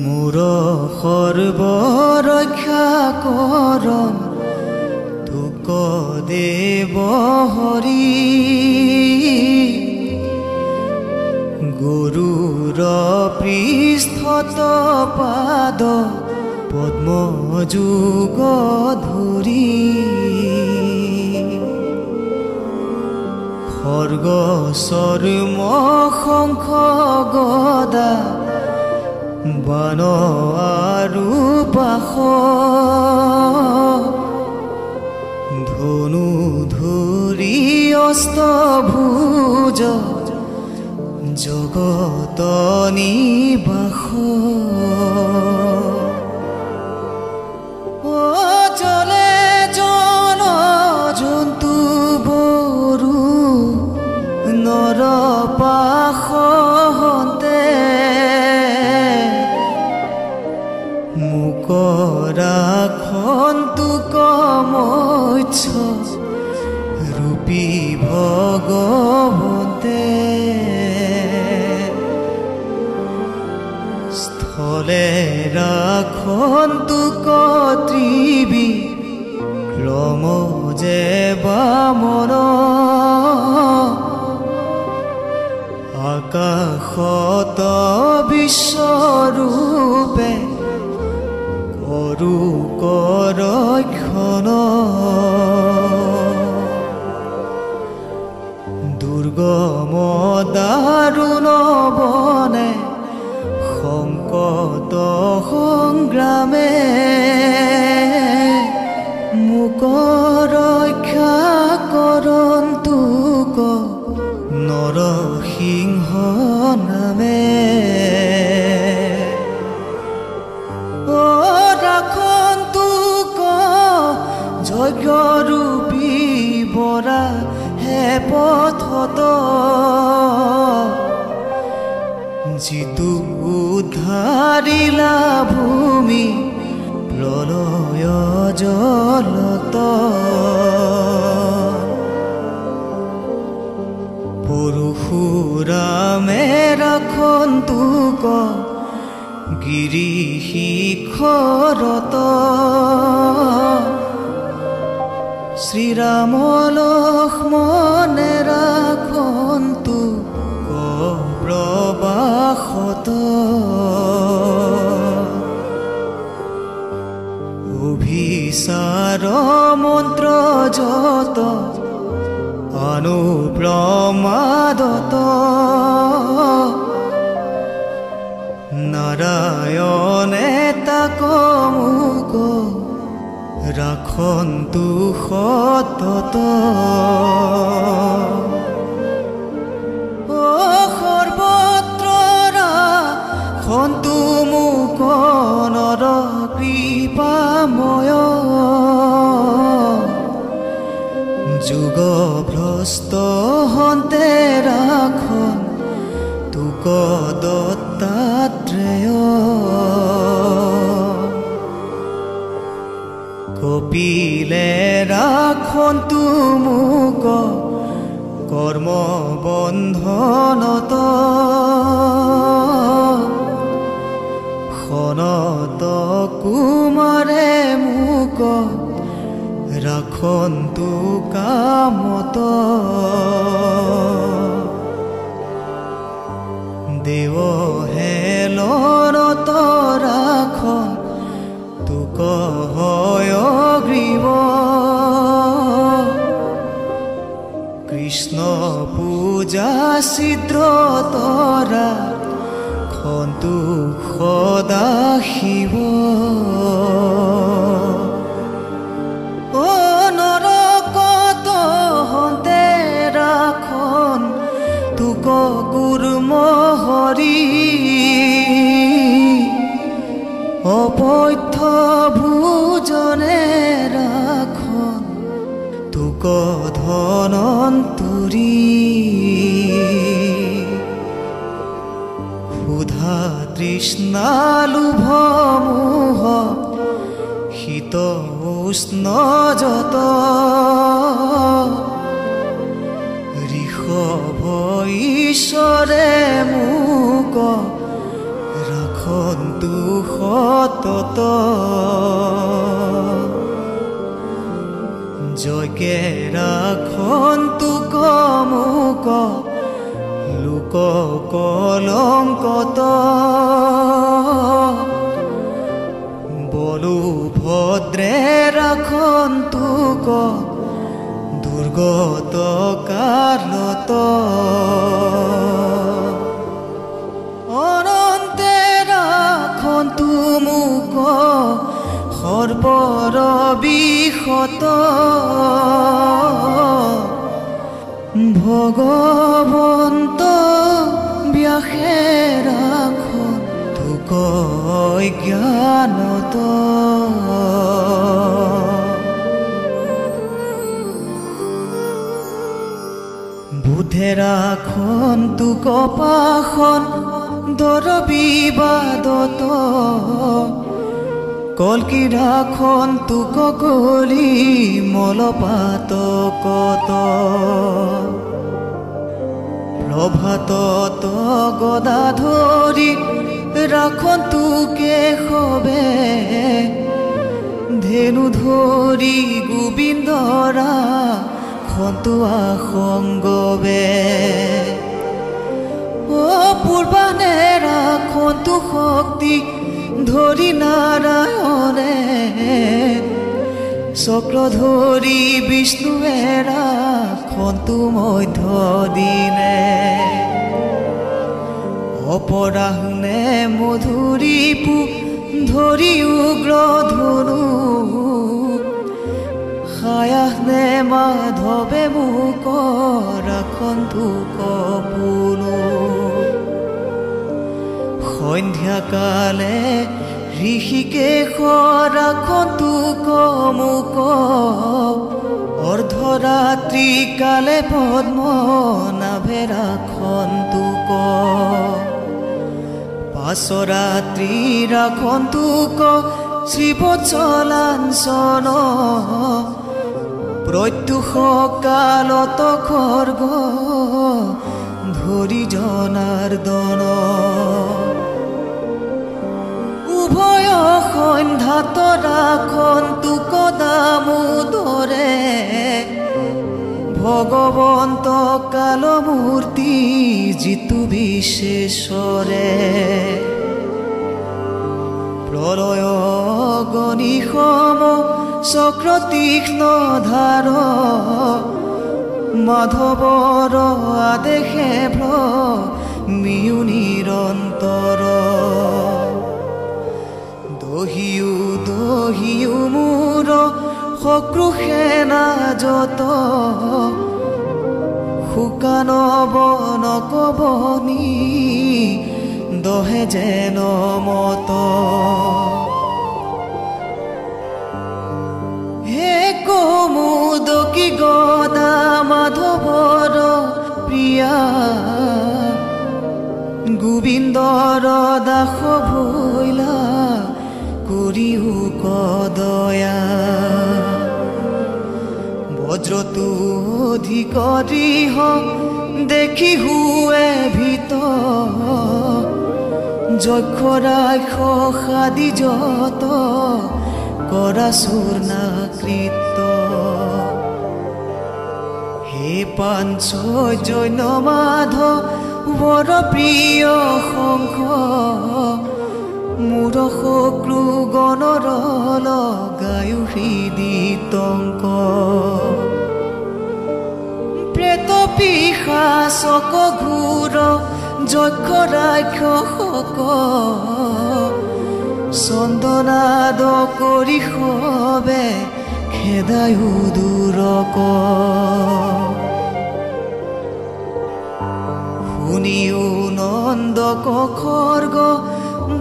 মোৰ সৰ্বৰক্ষা কৰণ তোক দেৱ হৰি গৰুৰ পৃষ্ঠত পাদ পদ্মযুগ ধৰি খৰ্গ চৰ্ম শংখ গদা বান আৰু পাশ ধনু ধৰি অষ্টভুজ জগত নিবাস জলে জন জন্তু বৰু নৰ পাশন্তে মুকৰাখন তোক মৎস্য ৰূপী ভগৱন্তে স্থলে ৰাখন তোক ত্ৰিবিক্ৰম যে বামন আকাশত বিশ্বৰূপে কৰো কৰক্ষণ দুৰ্গম দাৰুণ বনে সংকট সংগ্ৰামে মোক ৰক্ষা কৰণ তোক নৰসিংহ নামে ৰাখন তোক যজ্ঞৰূপী বৰা হে পথত যিটো উদ্ধাৰিলা ভূমি প্ৰলয় জলত পৰশুৰামে ৰাখন তোক গিৰি শিখৰত শ্ৰীৰাম লক্ষ্মণে ৰাখন তোক প্ৰবাসত অভিচাৰ মন্ত্ৰ যত অনুপ্ৰমাদত নাৰায়ণে তাক মোক ৰাখন তোক সতত সৰ্বত্ৰ ৰাখন তোক মোক নৰ কৃপাময় যুগ ভ্ৰষ্ট হন্তে ৰাখন তোক দত্তাত্ৰেয় কপিলে ৰাখন তোক মোক কৰ্ম বন্ধনত খনত কুমাৰে মোক ৰাখন তোক কামত দেৱ হেলনত ৰাখন তোক হয় গ্ৰীৱ কৃষ্ণ পূজা ছিদ্ৰ তৰা খন তোক সদা শিৱ নৰকত হন্তে ৰাখন তোক গুৰুম হৰি অপথ্য ভোজনে ৰাখন তোক ধনন্তৰী ক্ষুধা তৃষ্ণা লোভ মোহ শীত উষ্ণ যত ঋষভ ঈশ্বৰে মোক ৰাখন তু সতত জয়কে ৰাখন তোক মোক লোক কলংকত বলো ভদ্ৰে ৰাখন তোক দুৰ্গত কালত অনন্তে ৰাখন মোক সৰ্বৰ বিশত ভগৱন্ত ব্যাসে ৰাখন তোক জ্ঞানত বুদ্ধে ৰাখন তোক পাখন দৰ বিবাদত কলকি ৰাখন তোক কলি মলপাত কত প্ৰভাতত গদা ধৰি ৰাখন তোকে সবে ধেনু ধৰি গোবিন্দৰা খন্তুৱা সংগবে ও পূৰ্বানে ৰাখন তো শক্তি ধৰি নাৰায়ণে চক্ৰ ধৰি বিষ্ণুৱে ৰাখন তো মধ্য দিনে অপৰাহ্নে মধুৰী পু ধৰি উগ্ৰ ধনু সায়াহ্নে মাধৱে মোক ৰাখন তোক পুনু সন্ধ্যা কালে ঋষিকেশ ৰাখন তোক মোক অৰ্ধৰাত্ৰি কালে পদ্মনাভে ৰাখন তোক পাশৰাত্ৰি ৰাখন তোক শ্ৰীবৎসলাঞ্চন প্ৰত্যুষ কালত খৰ্গ ধৰি জনাৰ্দন উভয় সন্ধ্যাত ৰাখন তোক দামোদৰে ভগৱন্ত কালমূৰ্তি জিতু বিশেষৰে প্ৰলয় গণিসম চক্ৰ তীক্ষ্ণ ধাৰ মাধৱৰ আদেশে মিউ নিৰন্তৰ দহিও মোৰ শক্ৰুষে নাজত শুকান বনক বনি দহে যেন মত হে কমুদকি গদা মাধৱৰ প্ৰিয়া গোবিন্দৰ দাস ভৈলা কৰিও কদয়া বজ্ৰটো অধিকৰি দেখি হুৱে ভিত যক্ষ ৰাক্ষ সাদি যত কৰা চূৰ্ণাকৃত হে পাঞ্চজন্য মাধৱৰ প্ৰিয় শংখ মোৰ শক্ৰু গণৰ লগায়ো হৃদিতংক প্ৰেত পিশাচক ঘোৰ যক্ষ ৰাক্ষসক চন্দনাদ কৰি সবে খেদায়ো দূৰক শুনিও নন্দক খৰ্গ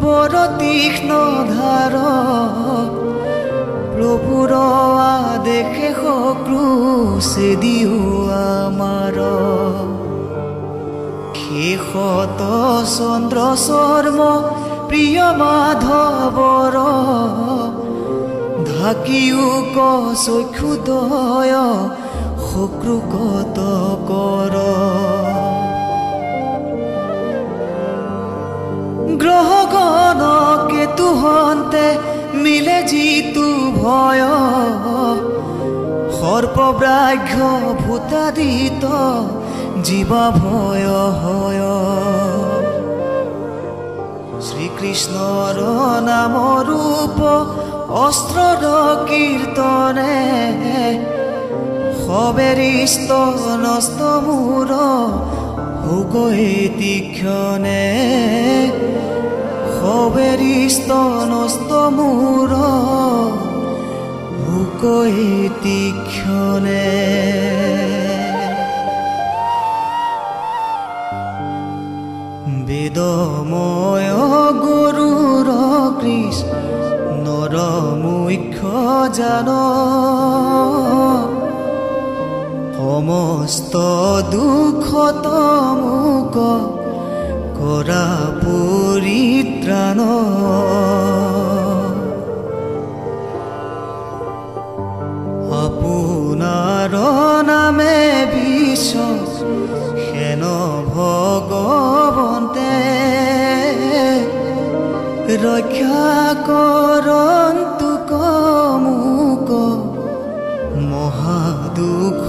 বৰ তীক্ষ্ণ ধাৰ প্ৰভুৰ আদেশে শক্ৰু চেদিও আমাৰ শেষত চন্দ্ৰ চৰ্ম প্ৰিয় মাধৱৰ ঢাকিও চক্ষুদয় শক্ৰুকত কৰ গ্ৰহগণ কেতু হন্তে মিলে যিটো ভয় সৰ্পব্ৰাঘ্য ভূতাদিত জীৱ ভয় হয় শ্ৰীকৃষ্ণৰ নাম ৰূপ অস্ত্ৰৰ কীৰ্তনে সবেৰিষ্ট নষ্ট মূৰ হুগৈ তীক্ষণে সবেৰিষ্ট নষ্ট মূৰ হুগৈ তীক্ষণে বেদময় গৰুৰ কৃষ্ণৰ মুখ্য জান সমস্ত দুখত মোক কৰা পৰিত্ৰাণ আপোনাৰ নামে বিশ্ব হেন ভগৱন্তে ৰক্ষা কৰন্তোক মোক মহাদুখ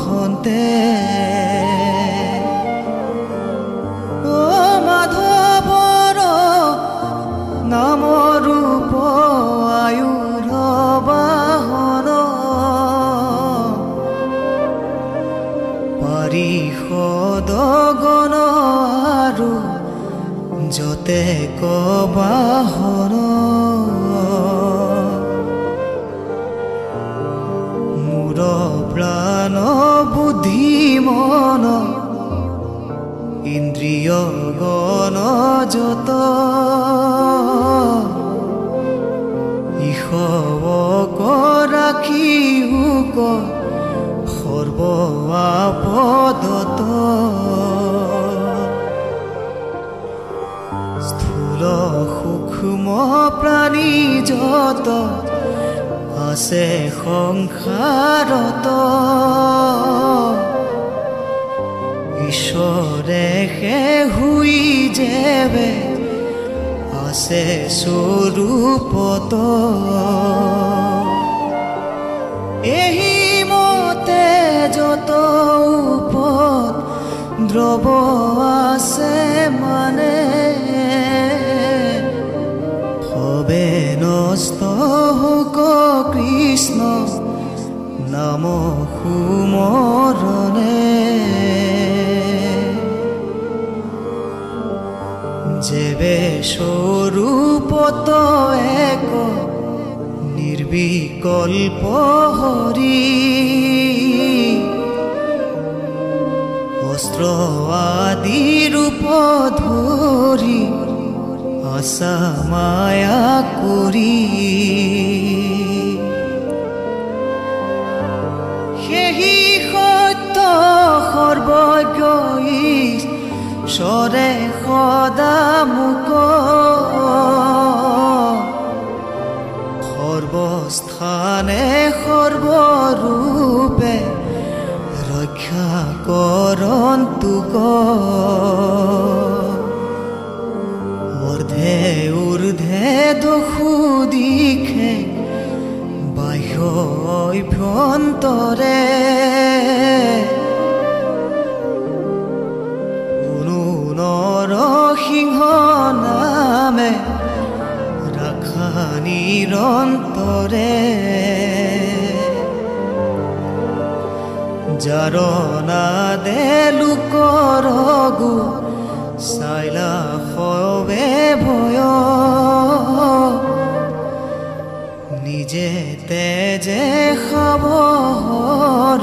হন্তে ও মাধৱৰ নাম ৰূপ আয়ুৰ বাহন পাৰিষদ গণ আৰু যতে বাহন মোৰ প্ৰাণ বুদ্ধি মন ইন্দ্ৰিয় গণ যত ইশৱক ৰাখি হুক সৰ্ব আপদত স্থূল সূক্ষ্ম প্ৰাণী যত আছে সংসাৰত ঈশ্বৰে শুই যেবে আছে স্বৰূপত এহি মতে যত উপত দ্ৰৱ আছে মানে সবে নষ্ট হুক কৃষ্ণ নাম সুমৰণে যেবে স্বৰূপত এক নিৰ্বিকল্প হৰি অস্ত্ৰ আদি ৰূপ ধৰি আশা মায়া কৰি সেহি সত্য সৰ্বজ্ঞ ঈশ্বৰে সদা মোক সৰ্বস্থানে সৰ্বৰূপে ৰক্ষা কৰন্তোক ঊৰ্ধে ঊৰ্ধে দোষু দিশে বাহ্য অভ্যন্তৰে কোনো নৰসিংহ নামে ৰাখা নিৰন্তৰে জাৰণা দে লোকৰ গু চাইলা সবে ভয় নিজে তেজে খাবৰ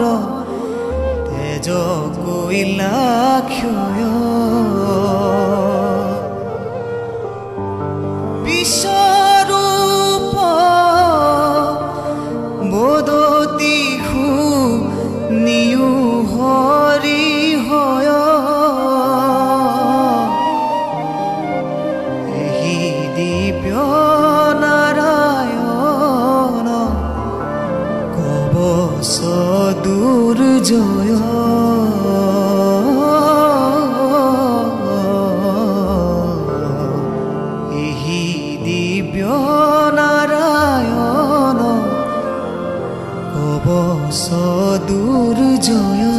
তেজ কৈলা ক্ষয় বিশ্বৰূপ বদতি নিয়ু হৰি হয় এহি দিব্য নাৰায়ণ কবচ দুৰ্জয় দিব্য নাৰায়ণ কবচ দুৰ্জয়